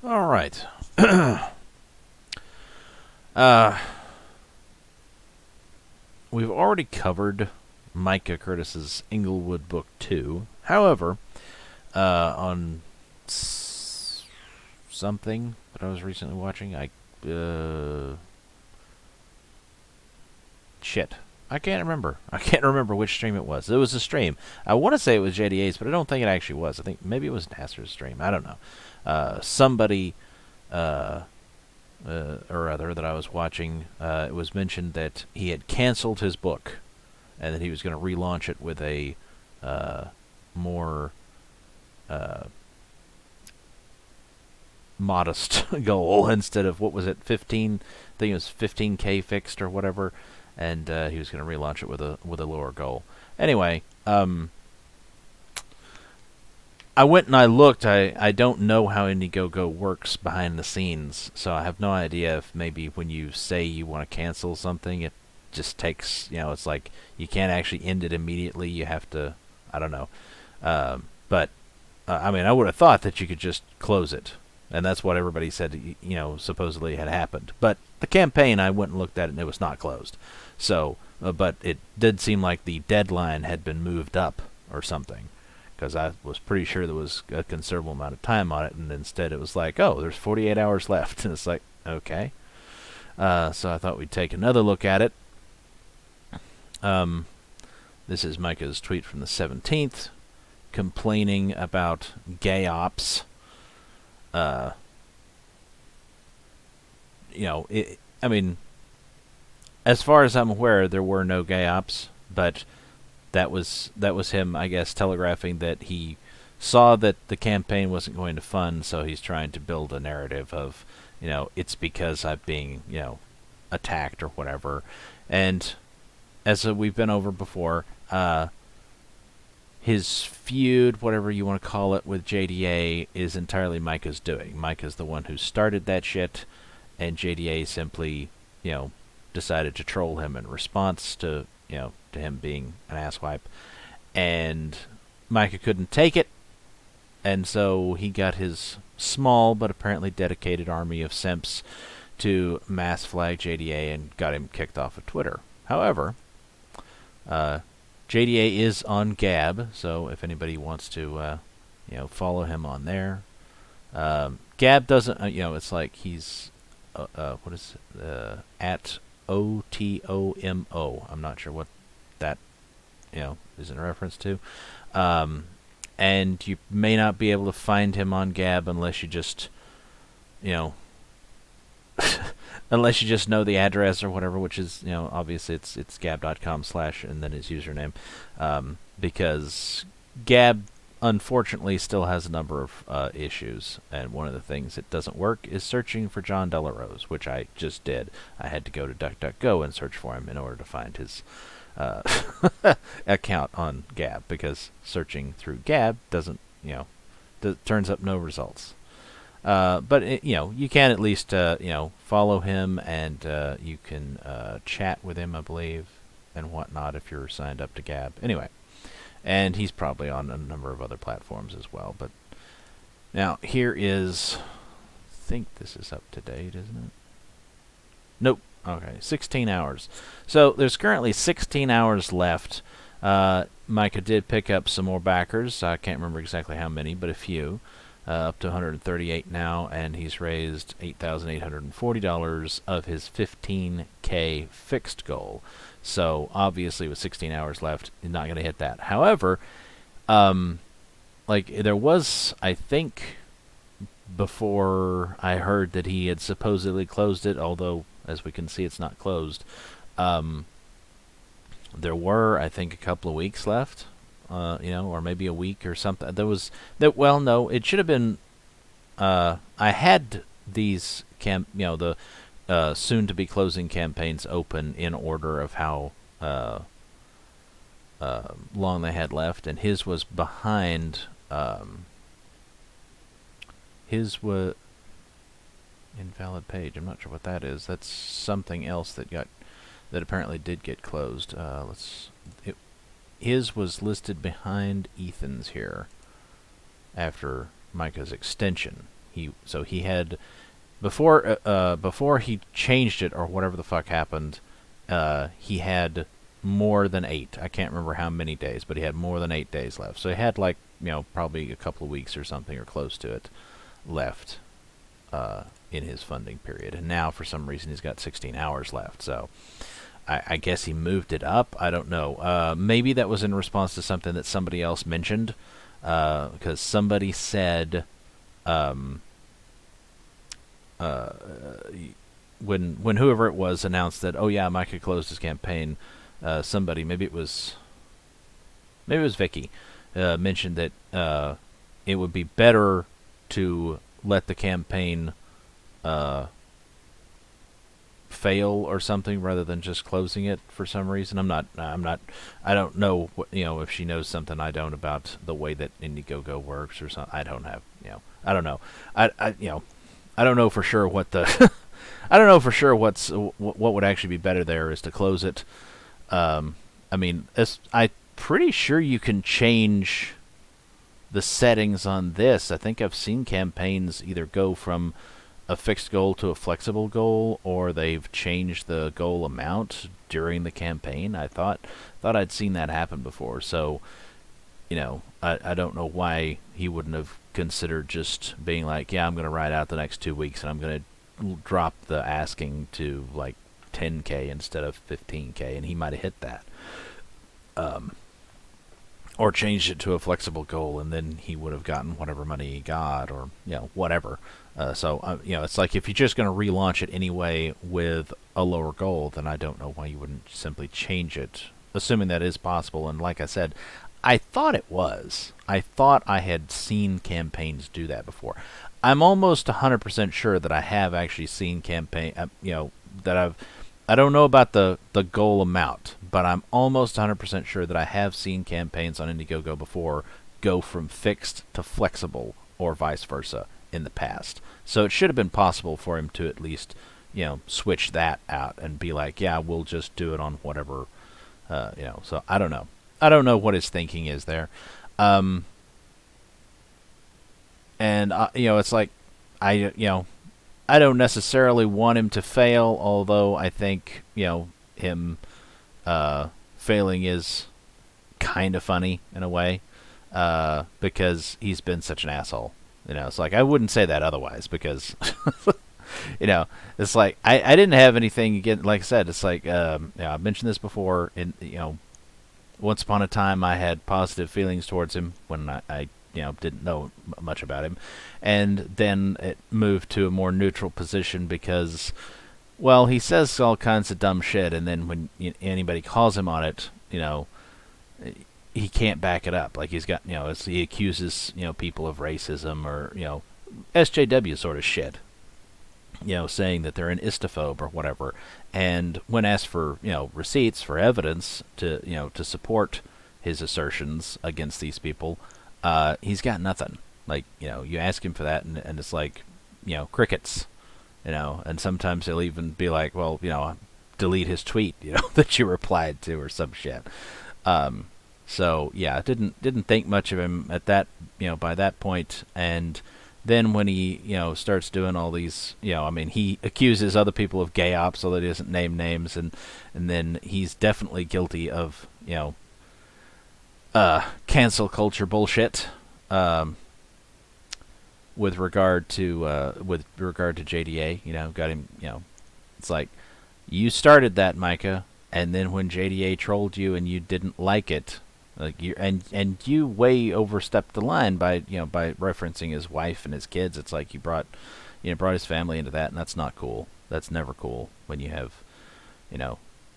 All right. uh, we've already covered Micah Curtis's Englewood Book 2. However, on something that I was recently watching, shit. I can't remember. I can't remember which stream it was. It was a stream. I want to say it was JDA's, but I don't think it actually was. I think maybe it was Nasser's stream. I don't know. Somebody or other that I was watching, it was mentioned that he had canceled his book and that he was going to relaunch it with a more modest goal instead of, what was it, 15? I think it was 15K fixed or whatever, and he was going to relaunch it with a lower goal. Anyway, I went and I looked. I don't know how Indiegogo works behind the scenes, so I have no idea if maybe when you say you want to cancel something, it just takes, it's like you can't actually end it immediately. You have to, I don't know. But, I mean, I would have thought that you could just close it, and that's what everybody said, supposedly had happened. But the campaign, I went and looked at it, and it was not closed. So, but it did seem like the deadline had been moved up or something, because I was pretty sure there was a considerable amount of time on it, and instead it was like, oh, there's 48 hours left, and it's like, okay. So I thought we'd take another look at it. This is Micah's tweet from the 17th, complaining about gay ops. I mean, as far as I'm aware, there were no gay ops, but that was him, I guess, telegraphing that he saw that the campaign wasn't going to fund, so he's trying to build a narrative of, it's because I'm being, attacked or whatever. And as we've been over before, his feud, whatever you want to call it, with JDA is entirely Micah's doing. Micah's the one who started that shit, and JDA simply, decided to troll him in response to, to him being an asswipe. And Micah couldn't take it, and so he got his small but apparently dedicated army of simps to mass flag JDA and got him kicked off of Twitter. However, JDA is on Gab, so if anybody wants to, follow him on there. Gab doesn't, it's like he's, what is it, at OTOMO. I'm not sure what that, is in reference to. And you may not be able to find him on Gab unless you just, unless you just know the address or whatever, which is, obviously it's gab.com/ and then his username, because Gab unfortunately still has a number of issues, and one of the things that doesn't work is searching for John Delarose, which I just did. I had to go to DuckDuckGo and search for him in order to find his account on Gab, because searching through Gab doesn't, turns up no results. But you can at least follow him, and you can chat with him, I believe, and whatnot if you're signed up to Gab. Anyway, and he's probably on a number of other platforms as well. But now here is, I think this is up to date, isn't it? Nope. Okay, 16 hours. So there's currently 16 hours left. Micah did pick up some more backers. I can't remember exactly how many, but a few. Up to 138 now, and he's raised $8,840 of his 15K fixed goal. So obviously, with 16 hours left, he's not going to hit that. However, there was, I think, before I heard that he had supposedly closed it, although as we can see, it's not closed. There were, I think, a couple of weeks left. Or maybe a week or something. Well, no, it should have been. I had these the soon-to-be closing campaigns open in order of how long they had left, and his was behind. His was invalid page. I'm not sure what that is. That's something else that apparently did get closed. His was listed behind Ethan's here after Micah's extension. he had before he changed it or whatever the fuck happened. He had more than 8. I can't remember how many days, but he had more than 8 days left. So he had like probably a couple of weeks or something or close to it left in his funding period. And now for some reason he's got 16 hours left. So I guess he moved it up. I don't know. Maybe that was in response to something that somebody else mentioned, because somebody said when whoever it was announced that, oh yeah, Micah closed his campaign, somebody, maybe it was Vicky, mentioned that it would be better to let the campaign fail or something rather than just closing it for some reason. I don't know what, if she knows something I don't about the way that Indiegogo works or something. I don't have, I don't know. I don't know for sure what the I don't know for sure what would actually be better there is to close it. I'm pretty sure you can change the settings on this. I think I've seen campaigns either go from a fixed goal to a flexible goal, or they've changed the goal amount during the campaign. I thought I'd seen that happen before. So, I don't know why he wouldn't have considered just being like, yeah, I'm going to ride out the next 2 weeks and I'm going to drop the asking to like 10K instead of 15K, and he might have hit that. Or changed it to a flexible goal, and then he would have gotten whatever money he got, or whatever. So it's like if you're just going to relaunch it anyway with a lower goal, then I don't know why you wouldn't simply change it, assuming that is possible. And like I said, I thought it was. I thought I had seen campaigns do that before. I'm almost 100% sure that I have actually seen campaign. That I don't know about the goal amount, but I'm almost 100% sure that I have seen campaigns on Indiegogo before go from fixed to flexible, or vice versa, in the past. So it should have been possible for him to at least, switch that out and be like, yeah, we'll just do it on whatever, So I don't know. I don't know what his thinking is there. And it's like, I don't necessarily want him to fail, although I think, him failing is kind of funny in a way, because he's been such an asshole. It's like, I wouldn't say that otherwise, because, it's like, I didn't have anything against, like I said, it's like, I've mentioned this before, and, once upon a time I had positive feelings towards him when I didn't know much about him, and then it moved to a more neutral position because, well, he says all kinds of dumb shit, and then when anybody calls him on it, he can't back it up. Like he's got, he accuses, people of racism or, SJW sort of shit, saying that they're an istophobe or whatever. And when asked for, receipts, for evidence to support his assertions against these people, he's got nothing. Like, you ask him for that, and it's like, crickets, and sometimes he'll even be like, well, delete his tweet, that you replied to or some shit. So yeah, didn't think much of him at that, by that point. And then when he, starts doing all these, he accuses other people of gay ops, although he doesn't name names, and then he's definitely guilty of, cancel culture bullshit, with regard to JDA. Got him, it's like, you started that, Micah, and then when JDA trolled you and you didn't like it, like you way overstepped the line by referencing his wife and his kids. It's like you brought his family into that, and that's not cool. That's never cool when you have,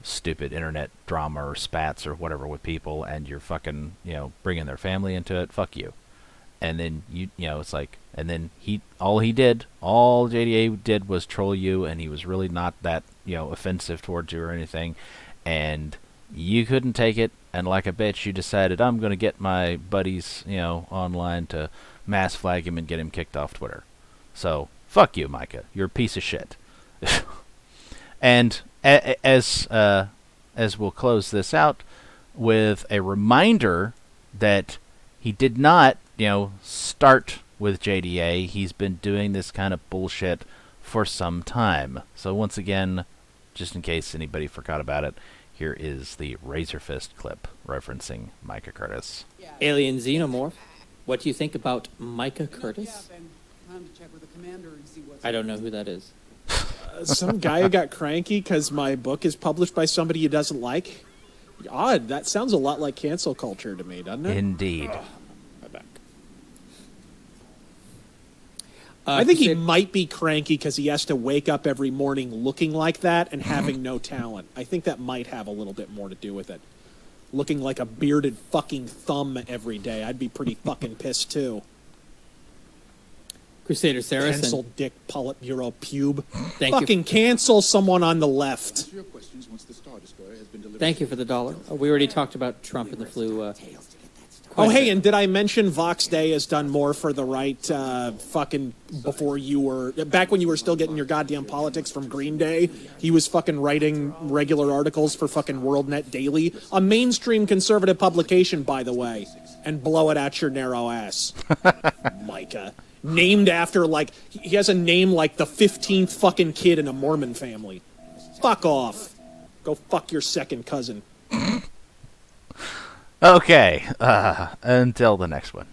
stupid internet drama or spats or whatever with people, and you're fucking, bringing their family into it. Fuck you. And then it's like, and then all JDA did was troll you, and he was really not that, offensive towards you or anything, and you couldn't take it, and like a bitch, you decided, I'm going to get my buddies, online to mass flag him and get him kicked off Twitter. So, fuck you, Micah. You're a piece of shit. And as we'll close this out with a reminder that he did not, start with JDA. He's been doing this kind of bullshit for some time. So once again, just in case anybody forgot about it, here is the Razor Fist clip referencing Micah Curtis. Alien Xenomorph, what do you think about Micah Curtis? I don't know who that is. Some guy who got cranky because my book is published by somebody he doesn't like. Odd. That sounds a lot like cancel culture to me, doesn't it? Indeed. My back. I think he might be cranky because he has to wake up every morning looking like that and having no talent. I think that might have a little bit more to do with it. Looking like a bearded fucking thumb every day. I'd be pretty fucking pissed too. Crusader Saracen. Cancel Dick Politburo Pube. Thank you. Cancel someone on the left. Thank you for the $1. We already talked about Trump and the flu. Oh, hey, and did I mention Vox Day has done more for the right fucking before you were... Back when you were still getting your goddamn politics from Green Day, he was fucking writing regular articles for fucking WorldNet Daily, a mainstream conservative publication, by the way, and blow it at your narrow ass. Micah. Named after, like, he has a name like the 15th fucking kid in a Mormon family. Fuck off. Go fuck your second cousin. Okay, until the next one.